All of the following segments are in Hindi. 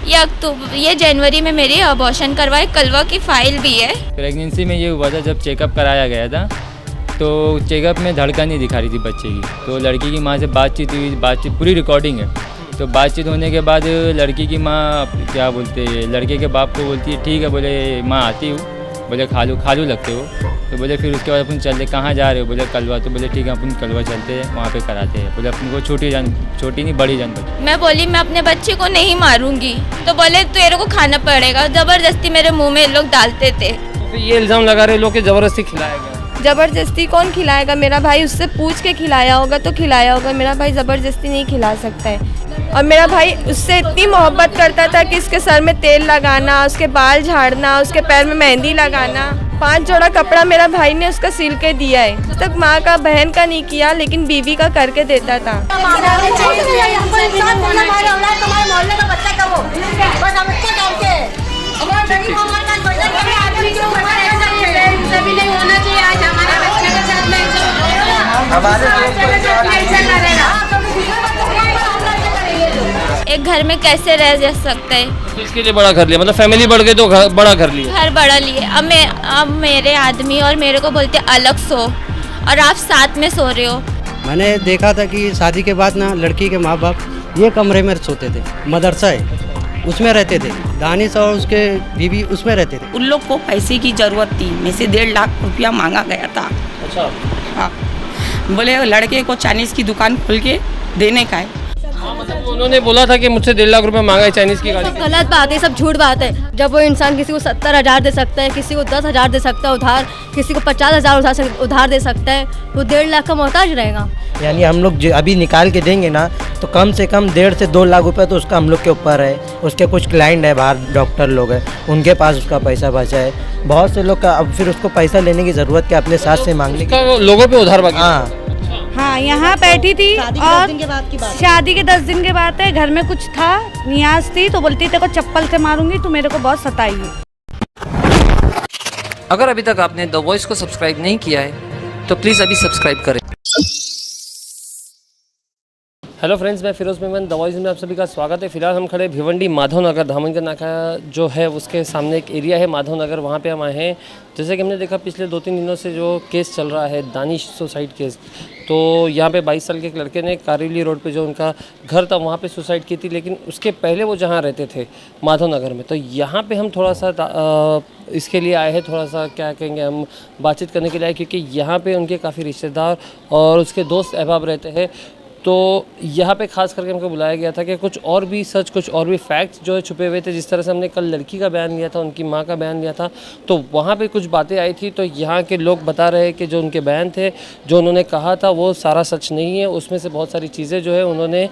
ये जनवरी में मेरी अबॉर्शन करवाए, कलवा की फाइल भी है। प्रेगनेंसी में ये हुआ था जब चेकअप कराया गया था, तो चेकअप में धड़कन नहीं दिखा रही थी बच्चे की। तो लड़की की माँ से बातचीत हुई, बातचीत पूरी रिकॉर्डिंग है। तो बातचीत होने के बाद लड़की की माँ क्या बोलते, लड़के के बाप को बोलती है ठीक है, बोले माँ आती हूँ, बोले खालू लगते हो। तो बोले फिर उसके बाद अपन चलते, कहाँ जा रहे हो, बोले कलवा। तो बोले ठीक है अपन कलवा चलते हैं, वहाँ पे कराते हैं। बोले अपन को छोटी नहीं बड़ी जान बची। मैं बोली मैं अपने बच्चे को नहीं मारूंगी, तो बोले तेरे को खाना पड़ेगा। ज़बरदस्ती मेरे मुंह में लोग डालते थे। तो फिर ये इल्ज़ाम लगा रहे लोग कि ज़बरदस्ती खिलाया गया। ज़बरदस्ती कौन खिलाएगा? मेरा भाई उससे पूछ के खिलाया होगा तो खिलाया होगा। मेरा भाई ज़बरदस्ती नहीं खिला सकता है। और मेरा भाई उससे इतनी मोहब्बत करता था कि उसके सर में तेल लगाना, उसके बाल झाड़ना, उसके पैर में मेहंदी लगाना। 5 जोड़ा कपड़ा मेरा भाई ने उसका सिल के दिया है। अब तक माँ का बहन का नहीं किया, लेकिन बीवी का करके देता था। एक घर में कैसे रह जा सकते हैं? तो इसके लिए बड़ा कर लिया, मतलब फैमिली बढ़ गई तो बड़ा कर लिया। घर बड़ा लिए। अब मेरे आदमी और मेरे को बोलते अलग सो, और आप साथ में सो रहे हो। मैंने देखा था कि शादी के बाद ना लड़की के माँ बाप ये कमरे में सोते थे, मदरसा है उसमें रहते थे, दानिश और उसके बीवी उसमें रहते थे। उन लोग को पैसे की ज़रूरत थी, में से 1.5 लाख रुपया मांगा गया था। अच्छा। हाँ, बोले लड़के को चाइनीज़ की दुकान खोल के देने का है। हाँ, मतलब उन्होंने बोला था कि मुझसे 1.5 लाख रुपए मांगा है चाइनीज़ की गाड़ी। सब गलत बात है, सब झूठ बात है। जब वो इंसान किसी को 70,000 दे सकता है, किसी को 10,000 दे सकता है उधार, किसी को 50,000 उधार दे सकता है, वो 1.5 लाख का मोहताज रहेगा। यानी हम लोग जो अभी निकाल के देंगे ना, तो कम से कम 1.5 से 2 लाख रुपए तो उसका हम लोग के ऊपर है। उसके कुछ क्लाइंट है बाहर, डॉक्टर लोग हैं, उनके पास उसका पैसा बचा है। बहुत से लोग का अब फिर उसको पैसा लेने की ज़रूरत क्या, अपने साथ से मांगने की। लोगों पे उधार बाकी। हाँ हाँ, यहाँ बैठी थी और शादी के 10 दिन के बाद है, घर में कुछ था, नियाज थी, तो बोलती तेरे को चप्पल से मारूंगी, तू मेरे को बहुत सताई है। अगर अभी तक आपने द वॉइस को सब्सक्राइब नहीं किया है तो प्लीज़ अभी सब्सक्राइब करें। हेलो फ्रेंड्स, मैं फिरोज मेमन, द वॉइस में आप सभी का स्वागत है। फिलहाल हम खड़े भिवंडी माधव नगर धामनगर नाका जो है उसके सामने एक एरिया है माधव नगर, वहाँ पे हम आए हैं। जैसे कि हमने देखा पिछले 2-3 दिनों से जो केस चल रहा है दानिश सुसाइड केस, तो यहाँ पे 22 साल के एक लड़के ने कारेली रोड पे जो उनका घर था वहाँ पे सुसाइड की थी, लेकिन उसके पहले वो जहाँ रहते थे माधव नगर में। तो यहाँ पे हम थोड़ा सा इसके लिए आए हैं, थोड़ा सा क्या कहेंगे हम, बातचीत करने के लिए आए, क्योंकि यहाँ पे उनके काफ़ी रिश्तेदार और उसके दोस्त अहबाब रहते हैं। तो यहाँ पे खास करके हमको बुलाया गया था कि कुछ और भी सच, कुछ और भी फैक्ट्स जो है छुपे हुए थे। जिस तरह से हमने कल लड़की का बयान लिया था, उनकी माँ का बयान लिया था, तो वहाँ पे कुछ बातें आई थी। तो यहाँ के लोग बता रहे हैं कि जो उनके बयान थे, जो उन्होंने कहा था, वो सारा सच नहीं है। उसमें से बहुत सारी चीज़ें जो है उन्होंने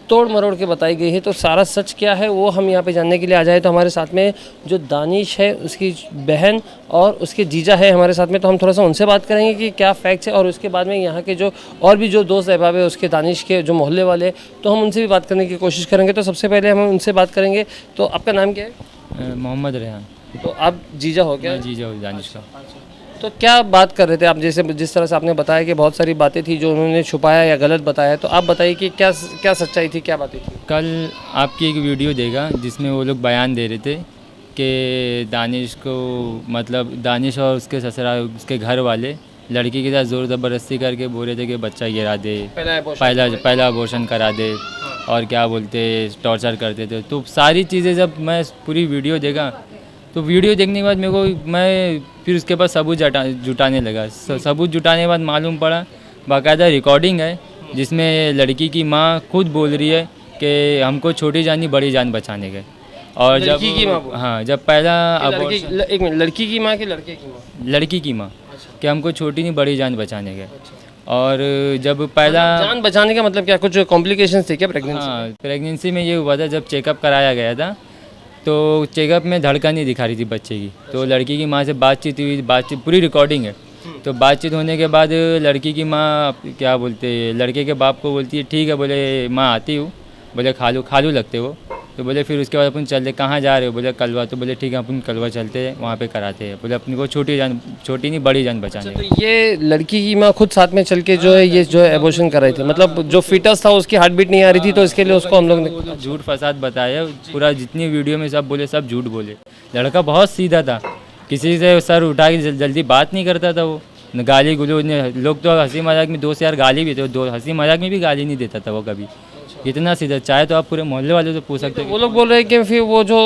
तोड़ मरोड़ के बताई गई है। तो सारा सच क्या है वो हम यहाँ पर जानने के लिए आ जाए। तो हमारे साथ में जो दानिश है, उसकी बहन और उसके जीजा है हमारे साथ में, तो हम थोड़ा सा उनसे बात करेंगे कि क्या फैक्ट्स है। और उसके बाद में यहाँ के जो और भी जो दोस्त अहबाब है उसके दानिश के जो मोहल्ले वाले, तो हम उनसे भी बात करने की कोशिश करेंगे। तो सबसे पहले हम उनसे बात करेंगे। तो आपका नाम क्या है? मोहम्मद रेहान। तो आप जीजा हो क्या? जीजा हो दानिश का। तो क्या बात कर रहे थे आप? जैसे जिस तरह से आपने बताया कि बहुत सारी बातें थी जो उन्होंने छुपाया या गलत बताया, तो आप बताइए कि क्या सच्चाई थी, क्या बातें थी? कल आपकी एक वीडियो देखा जिसमें वो लोग बयान दे रहे थे कि दानिश को, मतलब दानिश और उसके ससुराल, उसके घर वाले लड़की के साथ ज़ोर ज़बरदस्ती करके बोल रहे थे कि बच्चा गिरा दे, पहला अबॉर्शन करा दे, और क्या बोलते टॉर्चर करते थे। तो सारी चीज़ें जब मैं पूरी वीडियो देखा, तो वीडियो देखने के बाद मैं फिर उसके बाद सबूत जुटाने लगा। सबूत जुटाने के बाद मालूम पड़ा बाकायदा रिकॉर्डिंग है जिसमें लड़की की माँ खुद बोल रही है कि हमको छोटी जान बड़ी जान बचाने गए। और जब हाँ, जब पहला एक मिनट, लड़की की माँ कि लड़के की माँ? लड़की की माँ कि हमको छोटी नहीं बड़ी जान बचाने गए। और जब पहला जान बचाने का मतलब क्या, कुछ कॉम्प्लिकेशंस थे क्या प्रेगनेंसी? हाँ, प्रेगनेंसी में ये हुआ था जब चेकअप कराया गया था, तो चेकअप में धड़कन नहीं दिखा रही थी बच्चे की। तो लड़की की माँ से बातचीत हुई, बातचीत पूरी रिकॉर्डिंग है। तो बातचीत होने के बाद लड़की की माँ क्या बोलते, लड़के के बाप को बोलती है ठीक है, बोले माँ आती हूँ, बोले खालू लगते हो। तो बोले फिर उसके बाद अपन चलते, कहाँ जा रहे हो? बोले कलवा। तो बोले ठीक है अपन कलवा चलते हैं, वहाँ पे कराते हैं। बोले अपनी को छोटी नहीं बड़ी जान बचाने। तो ये लड़की की माँ खुद साथ में चल के जो है ये जो है एबॉर्शन कर रही थी, मतलब जो फीटस था उसकी हार्ट बीट नहीं आ रही थी, तो इसके लिए उसको हम लोग ने झूठ फसाद बताया पूरा, जितनी वीडियो में सब बोले सब झूठ बोले। लड़का बहुत सीधा था, किसी से सर उठा के जल्दी बात नहीं करता था वो। गाली गुलोज ने लोग तो हंसी मजाक में 2 से यार गाली भी थे, 2 हंसी मजाक में भी गाली नहीं देता था वो कभी। इतना सीधा, चाहे तो आप पूरे मोहल्ले वालों से पूछ सकते हो। वो लोग बोल रहे हैं कि फिर वो जो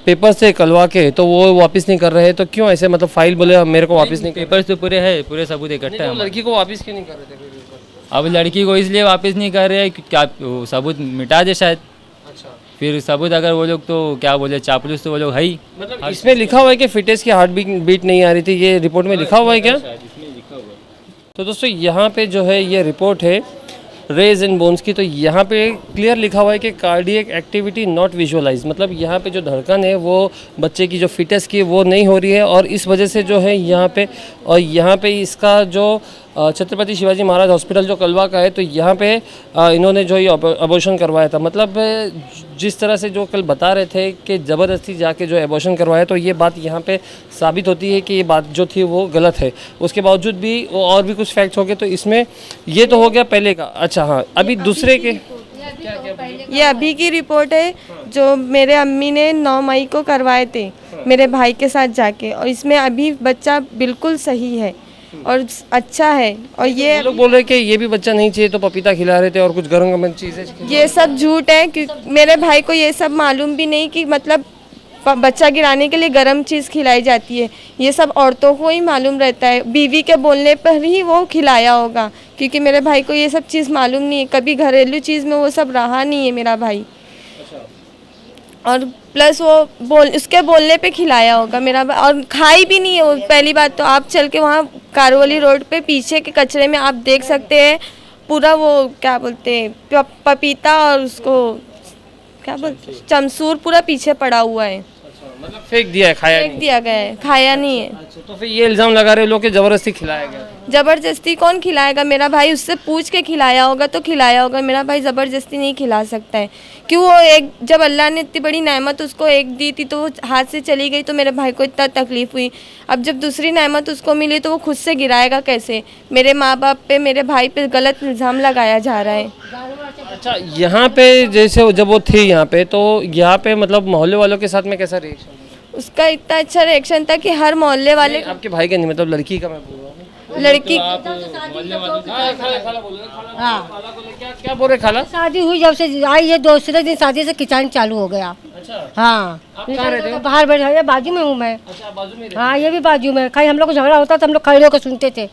पेपर से कलवा के तो वो वापस नहीं कर रहे, तो क्यों ऐसे, मतलब फाइल बोले मेरे को वापस नहीं कर, पेपर्स तो पूरे है, पूरे सबूत इकट्ठा है। लड़की को वापस क्यों नहीं कर रहे थे? अब लड़की को इसलिए वापस नहीं कर रहे हैं कि क्या वो सबूत मिटा दे शायद। अच्छा, फिर सबूत अगर वो लोग तो क्या बोले, चापलूस तो वो लोग है ही। मतलब इसमें लिखा हुआ है कि फिटेस की हार्ट बीट नहीं आ रही थी, ये रिपोर्ट में लिखा हुआ है क्या? तो दोस्तों यहाँ पे जो है ये रिपोर्ट है रेज एंड बोन्स की, तो यहाँ पे क्लियर लिखा हुआ है कि कार्डियक एक्टिविटी नॉट विजुअलाइज, मतलब यहाँ पे जो धड़कन है वो बच्चे की जो फिटस की वो नहीं हो रही है, और इस वजह से जो है यहाँ पे, और यहाँ पे इसका जो छत्रपति शिवाजी महाराज हॉस्पिटल जो कलवा का है, तो यहाँ पे इन्होंने जो ये अबॉर्शन करवाया था। मतलब जिस तरह से जो कल बता रहे थे कि ज़बरदस्ती जाके जो अबॉर्शन करवाया, तो ये बात यहाँ पे साबित होती है कि ये बात जो थी वो गलत है। उसके बावजूद भी और भी कुछ फैक्ट्स हो गए, तो इसमें ये तो हो गया पहले का। अच्छा हाँ, अभी दूसरे के ये अभी की रिपोर्ट है जो मेरे अम्मी ने 9 मई को करवाए थे मेरे भाई के साथ जाके, और इसमें अभी बच्चा बिल्कुल सही है और अच्छा है। और ये लोग बोल रहे हैं कि ये भी बच्चा नहीं चाहिए तो पपीता खिला रहे थे और कुछ गर्म गर्म चीज़ें। ये सब झूठ है, क्योंकि मेरे भाई को ये सब मालूम भी नहीं कि मतलब बच्चा गिराने के लिए गर्म चीज़ खिलाई जाती है। ये सब औरतों को ही मालूम रहता है, बीवी के बोलने पर ही वो खिलाया होगा, क्योंकि मेरे भाई को ये सब चीज़ मालूम नहीं है, कभी घरेलू चीज़ में वो सब रहा नहीं है मेरा भाई। और प्लस वो उसके बोलने पे खिलाया होगा मेरा भाई, और खाई भी नहीं है वो। पहली बात तो आप चल के वहाँ कारोली रोड पे पीछे के कचरे में आप देख सकते हैं पूरा वो क्या बोलते हैं पपीता और उसको क्या बोलते हैं चमसूर पूरा पीछे पड़ा हुआ है। मतलब फेंक दिया है, खाया फेंक दिया गया है, खाया नहीं है। तो फिर ये इल्ज़ाम लगा रहे लोग कि ज़बरदस्ती खिलाया गया। ज़बरदस्ती कौन खिलाएगा? मेरा भाई उससे पूछ के खिलाया होगा तो खिलाया होगा। मेरा भाई ज़बरदस्ती नहीं खिला सकता है, क्यों? वो एक जब अल्लाह ने इतनी बड़ी नेमत उसको एक दी थी तो वो हाथ से चली गई, तो मेरे भाई को इतना तकलीफ़ हुई। अब जब दूसरी नेमत उसको मिली तो वो खुद से गिराएगा कैसे? मेरे माँ बाप पे, मेरे भाई पे गलत इल्ज़ाम लगाया जा रहा है। अच्छा, यहाँ पे जैसे जब वो थी यहाँ पे, तो यहाँ पे मतलब मोहल्ले वालों के साथ में कैसा रिएक्शन? उसका इतना अच्छा रिएक्शन था कि हर मोहल्ले वाले, आपके भाई का नहीं, मतलब लड़की का मैं बोल रहा हूँ। लड़की क्या बोल रहे खाला? शादी हुई जब से आई है, दूसरे दिन शादी से किचन चालू हो गया। अच्छा, हाँ, बाहर बैठे हैं, बाजू में हूँ मैं। अच्छा, बाजू में। हाँ, ये भी बाजू में। कहीं हम लोग को झगड़ा होता तो हम लोग खड़े होकर सुनते थे,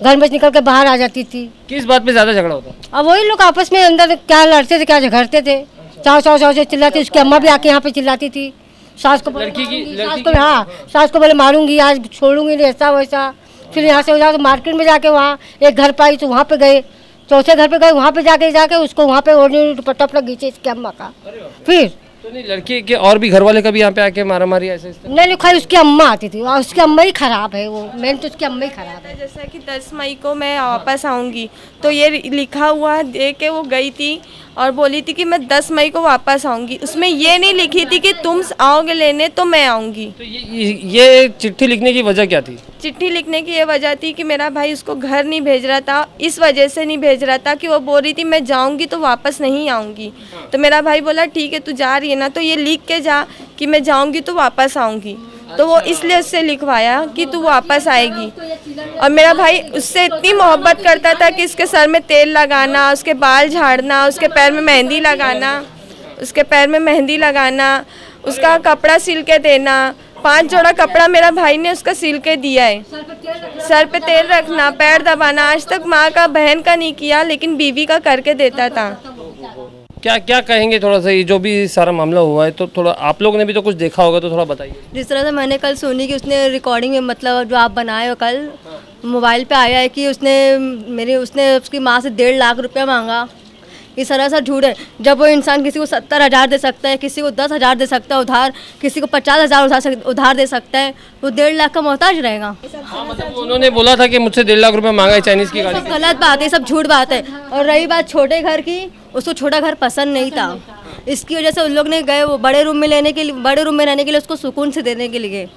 घर में निकल के बाहर आ जाती थी। किस बात पे ज्यादा झगड़ा होता? अब वही लोग आपस में अंदर क्या लड़ते थे, क्या झगड़ते थे। चाव चाव चाव से चिल्लाती, उसकी अम्मा भी आके यहाँ पे चिल्लाती थी। सास को लड़की की हाँ, सास को बोले मारूंगी, आज छोड़ूंगी नहीं, ऐसा वैसा। फिर यहाँ से हो जाओ तो मार्केट में जाके वहाँ एक घर पाई तो वहाँ पे गए, चौथे घर पे गए, वहाँ पे जाके उसको वहाँ पे ओढ़ने दुपट्टा अपना खींचे इसकी अम्मा का। फिर तो नहीं, लड़की के और भी घर वाले कभी यहाँ पे आके मारा मारी ऐसे? नहीं, खाली उसकी अम्मा आती थी, और उसकी अम्मा ही खराब है। वो मेन तो उसकी अम्मा ही खराब है। जैसा कि 10 मई को मैं वापस आऊँगी, तो ये लिखा हुआ देख के वो गई थी और बोली थी कि मैं 10 मई को वापस आऊँगी। उसमें ये नहीं लिखी थी कि तुम आओगे लेने तो मैं आऊँगी। तो ये चिट्ठी लिखने की वजह क्या थी? चिट्ठी लिखने की ये वजह थी कि मेरा भाई उसको घर नहीं भेज रहा था, इस वजह से नहीं भेज रहा था कि वो बोल रही थी मैं जाऊंगी तो वापस नहीं आऊंगी। तो मेरा भाई बोला ठीक है तू जा रही है ना, तो ये लिख के जा कि मैं जाऊंगी तो वापस आऊंगी। तो वो इसलिए उससे लिखवाया कि तू वापस आएगी। और मेरा भाई उससे इतनी मोहब्बत करता था कि उसके सर में तेल लगाना, उसके बाल झाड़ना, उसके पैर में मेहंदी लगाना, उसका कपड़ा सिल के देना। 5 जोड़ा कपड़ा मेरा भाई ने उसका सिल के दिया है। सर पे तेल रखना, पैर दबाना, आज तक माँ का बहन का नहीं किया, लेकिन बीवी का करके देता था। क्या क्या कहेंगे थोड़ा सा, ये जो भी सारा मामला हुआ है, तो थोड़ा आप लोगों ने भी तो कुछ देखा होगा, तो थोड़ा बताइए। जिस तरह से मैंने कल सुनी कि उसने रिकॉर्डिंग में, मतलब जो आप बनाए हो कल मोबाइल पे आया है कि उसने उसकी माँ से 1.5 लाख रुपया मांगा ये सरासर झूठ है। जब वो इंसान किसी को 70,000 दे सकता है, किसी को 10,000 दे सकता है उधार, किसी को 50,000 उधार दे सकता है, वो 1.5 लाख का मोहताज रहेगा। हाँ, मतलब उन्होंने बोला था कि मुझसे 1.5 लाख रुपए मांगा है चाइनीज़ की गाड़ी। सब गलत बात है, सब झूठ बात है। और रही बात छोटे घर की, उसको छोटा घर पसंद नहीं था, इसकी वजह से उन लोग ने गए वो बड़े रूम में रहने के लिए उसको सुकून से देने के लिए।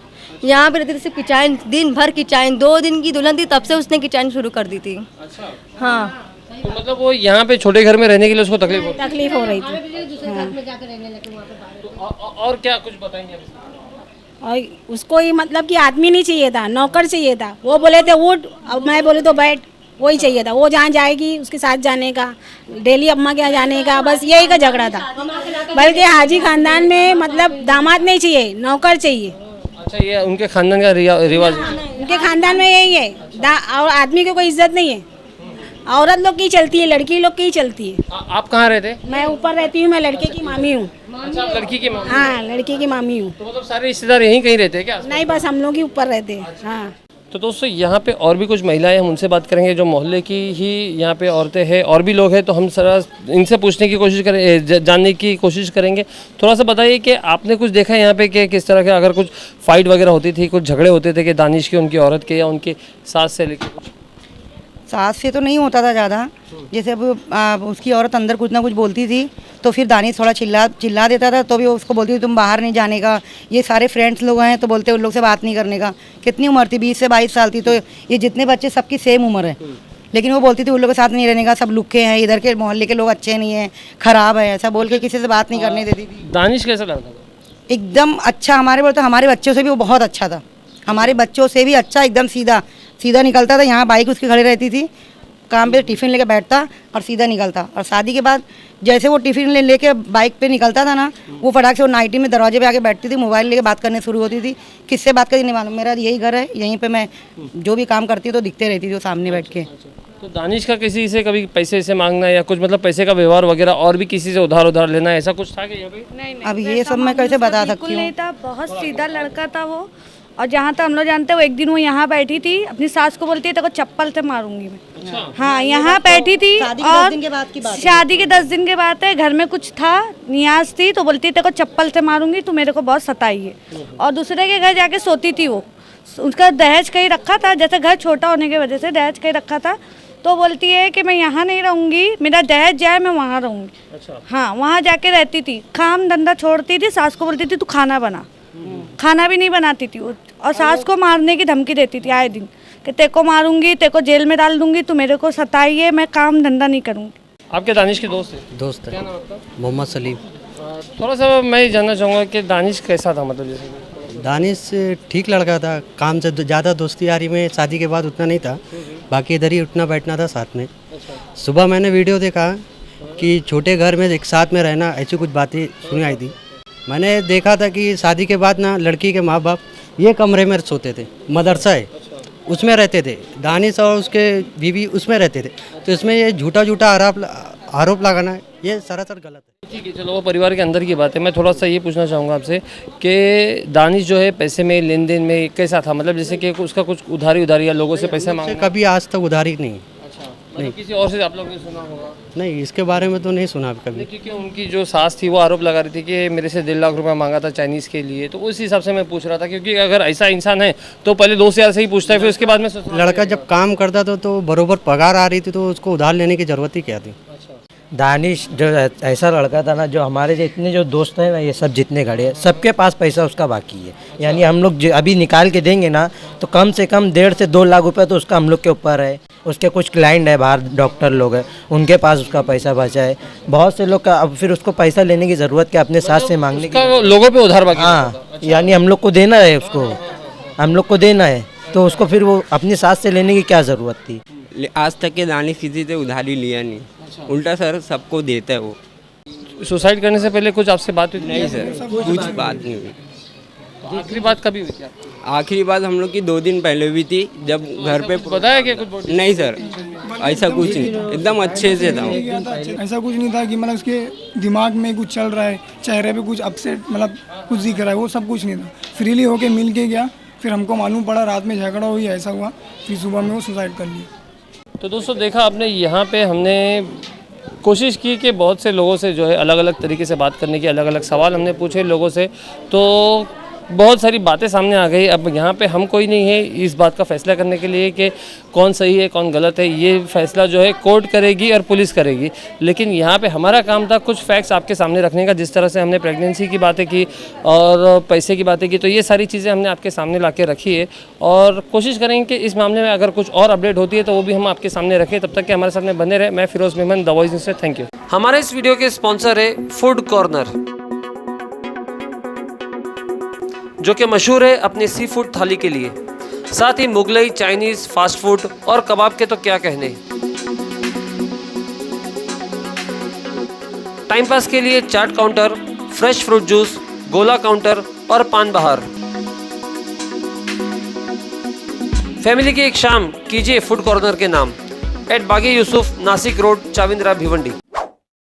यहाँ पे रहती थी सिर्फ किचन, दिन भर किचन, 2 दिन की दुल्हन थी तब से उसने किचन शुरू कर दी थी। अच्छा। हाँ, तो मतलब वो यहाँ पे छोटे घर में रहने के लिए उसको तकलीफ हो रही थी। और क्या कुछ बताएंगे आप? और उसको ही मतलब कि आदमी नहीं चाहिए था, नौकर चाहिए था। वो बोले थे उठ, अब मैं बोले तो बैठ, वही चाहिए था। वो जहाँ जाएगी उसके साथ जाने का, डेली अम्मा के यहाँ जाने का, बस यही का झगड़ा था। बल्कि हाजी खानदान में मतलब दामाद नहीं चाहिए, नौकर चाहिए। अच्छा, ये उनके खानदान का रिवाज है? उनके खानदान में यही है। और आदमी को कोई इज्जत नहीं है, औरत लोग की चलती है, लड़की लोग की चलती है। आप कहाँ रहते? मैं ऊपर रहती हूँ, मैं लड़के की मामी हूँ। अच्छा, आप लड़की की मामी? हाँ, लड़के की मामी हूँ। तो मतलब सारे रिश्तेदार यहीं कहीं रहते हैं क्या? नहीं, बस हम लोग ही ऊपर रहते हैं। हाँ। तो दोस्तों, यहाँ पे और भी कुछ महिलाएं, हम उनसे बात करेंगे जो मोहल्ले की ही यहाँ पे औरतें हैं, और भी लोग हैं। तो हम सारा इनसे पूछने की कोशिश करें, जानने की कोशिश करेंगे। थोड़ा सा बताइए कि आपने कुछ देखा है यहाँ पे कि किस तरह के अगर कुछ फाइट वगैरह होती थी, कुछ झगड़े होते थे कि दानिश के, उनकी औरत के या उनके सास से लेके कुछ? सास से तो नहीं होता था ज़्यादा, जैसे अब उसकी औरत अंदर कुछ ना कुछ बोलती थी तो फिर दानिश थोड़ा चिल्ला देता था, तो भी उसको बोलती थी तुम बाहर नहीं जाने का। ये सारे फ्रेंड्स लोग हैं तो बोलते उन लोग से बात नहीं करने का। कितनी उम्र थी, 20 से 22 साल थी, तो ये जितने बच्चे सबकी सेम उम्र है, लेकिन वो बोलती थी उन लोगों के साथ नहीं रहने का, सब लुक्के हैं, इधर के मोहल्ले के लोग अच्छे नहीं हैं, ख़राब है, ऐसा बोल के किसी से बात नहीं करने देती थी। दानिश कैसा लगता था? एकदम अच्छा, हमारे बोलते हमारे बच्चों से भी वो बहुत अच्छा था, हमारे बच्चों से भी अच्छा, एकदम सीधा निकलता था। यहाँ बाइक उसकी खड़ी रहती थी, काम पे टिफ़िन लेके बैठता और सीधा निकलता। और शादी के बाद जैसे वो टिफ़िन लेके बाइक पे निकलता था ना, वो फटाक से वो नाइटी में दरवाजे पे आके बैठती थी, मोबाइल लेके बात करने शुरू होती थी। किससे बात करती नहीं मालूम, मेरा यही घर है, यहीं पे मैं जो भी काम करती हूँ तो दिखते रहती थी वो सामने बैठ के। तो दानिश का किसी से कभी पैसे से मांगना या कुछ मतलब पैसे का व्यवहार वगैरह और भी किसी से उधार लेना, ऐसा कुछ था क्या यहाँ पे? नहीं, अब ये सब मैं कैसे बता सकती हूँ? नहीं था, बहुत सीधा लड़का था वो। और जहाँ तक हम लोग जानते हैं, वो एक दिन वो यहाँ बैठी थी, अपनी सास को बोलती है तेरे को चप्पल से मारूंगी मैं। अच्छा। हाँ, यहाँ बैठी थी, और शादी के 10 दिन के बाद है, घर में कुछ था, नियाज थी, तो बोलती तेरे को चप्पल से मारूंगी, तू मेरे को बहुत सताई है। और दूसरे के घर जाके सोती थी वो, उसका दहेज कहीं रखा था, जैसे घर छोटा होने की वजह से दहेज कहीं रखा था, तो बोलती है कि मैं यहाँ नहीं रहूँगी, मेरा दहेज जाए मैं वहाँ रहूँगी। अच्छा। हाँ, वहाँ जाके रहती थी, काम धंधा छोड़ती थी, सास को बोलती थी तू खाना बना, खाना भी नहीं बनाती थी, और सास को मारने की धमकी देती थी आए दिन कि तेरे को मारूंगी, तेरे को जेल में डाल दूंगी, तू मेरे को सताई है, मैं काम धंधा नहीं करूँगी। आपके दानिश के दोस्त हैं? दोस्त क्या है नाम आपका? मोहम्मद सलीम। थोड़ा सा मैं ये जानना चाहूँगा कि दानिश कैसा था, मतलब जैसे दानिश ठीक लड़का था, काम से ज़्यादा दोस्ती यारी में शादी के बाद उतना नहीं था, बाकी इधर ही उठना बैठना था साथ में। सुबह मैंने वीडियो देखा कि छोटे घर में एक साथ में रहना, ऐसी कुछ बातें सुनी आई थी। मैंने देखा था कि शादी के बाद ना लड़की के माँ बाप ये कमरे में सोते थे, मदरसा है उसमें रहते थे, दानिश और उसके बीवी उसमें रहते थे, तो इसमें ये झूठा आरोप लगाना ये सरासर गलत है। ठीक है, चलो वो परिवार के अंदर की बात है। मैं थोड़ा सा ये पूछना चाहूँगा आपसे कि दानिश जो है पैसे में, लेन देन में कैसा था, मतलब जैसे कि उसका कुछ उधारी या लोगों से पैसे मांगना? कभी आज तक उधारी नहीं। अच्छा, नहीं, किसी और से आप लोगों ने सुना होगा? नहीं, इसके बारे में तो नहीं सुना कभी। क्योंकि उनकी जो सास थी वो आरोप लगा रही थी कि मेरे से 1.5 लाख रुपया मांगा था चाइनीज़ के लिए, तो उस हिसाब से मैं पूछ रहा था, क्योंकि अगर ऐसा इंसान है तो पहले 2 से से ही पूछता है, फिर उसके बाद में लड़का जब काम करता था तो बरोबर पगार आ रही थी, तो उसको उधार लेने की ज़रूरत ही क्या थी। दानिश जो ऐसा लड़का था ना, जो हमारे जितने जो दोस्त हैं ना, ये सब जितने खड़े हैं, सबके पास पैसा उसका बाकी है। यानी हम लोग अभी निकाल के देंगे ना तो कम से कम 1.5 से 2 लाख रुपए तो उसका हम लोग के ऊपर है। उसके कुछ क्लाइंट है बाहर, डॉक्टर लोग हैं, उनके पास उसका पैसा बचा है। बहुत से लोग का अब फिर उसको पैसा लेने की ज़रूरत क्या, अपने साथ से मांगने की, लोगों पे उधार बाकी। हाँ, यानी हम लोग को देना है, उसको हम लोग को देना है, तो उसको फिर वो अपनी साथ से लेने की क्या ज़रूरत थी। आज तक के दानिश किसी से उधारी लिया नहीं, उल्टा सर सबको देता है वो। सुसाइड करने से पहले कुछ आपसे बात हुई? नहीं सर, कुछ बात नहीं हुई। आखिरी बात कभी हुई थी? आखिरी बात हम लोग की 2 दिन पहले हुई थी, जब घर पे बताया क्या कुछ? नहीं सर, ऐसा कुछ नहीं, एकदम अच्छे से था। ऐसा कुछ नहीं था कि मतलब उसके दिमाग में कुछ चल रहा है, चेहरे पे कुछ अपसेट मतलब कुछ दिख रहा है, वो सब कुछ नहीं था। फ्रीली होके मिल के गया, फिर हमको मालूम पड़ा रात में झगड़ा हुई, ऐसा हुआ, फिर सुबह में वो सुसाइड कर लिया। तो दोस्तों देखा आपने, यहाँ पे हमने कोशिश की कि बहुत से लोगों से जो है अलग अलग तरीके से बात करने की, अलग अलग सवाल हमने पूछे लोगों से, तो बहुत सारी बातें सामने आ गई। अब यहाँ पे हम कोई नहीं है इस बात का फैसला करने के लिए कि कौन सही है कौन गलत है, ये फैसला जो है कोर्ट करेगी और पुलिस करेगी। लेकिन यहाँ पे हमारा काम था कुछ फैक्ट्स आपके सामने रखने का। जिस तरह से हमने प्रेगनेंसी की बातें की और पैसे की बातें की, तो ये सारी चीज़ें हमने आपके सामने ला के रखी है और कोशिश करेंगे कि इस मामले में अगर कुछ और अपडेट होती है तो वो भी हम आपके सामने रखें। तब तक कि हमारे साथ में बने रहे। मैं Firoz Memon, the voice news से थैंक यू। हमारे इस वीडियो के स्पॉन्सर है फूड कॉर्नर, जो कि मशहूर है अपनी सी फूड थाली के लिए। साथ ही मुगलई, चाइनीज़, फास्ट फूड और कबाब के तो क्या कहने। टाइम पास के लिए चाट काउंटर, फ्रेश फ्रूट जूस, गोला काउंटर और पान बहार। फैमिली की एक शाम कीजिए फूड कॉर्नर के नाम, एट बागी यूसुफ, नासिक रोड, चाविंद्रा, भिवंडी।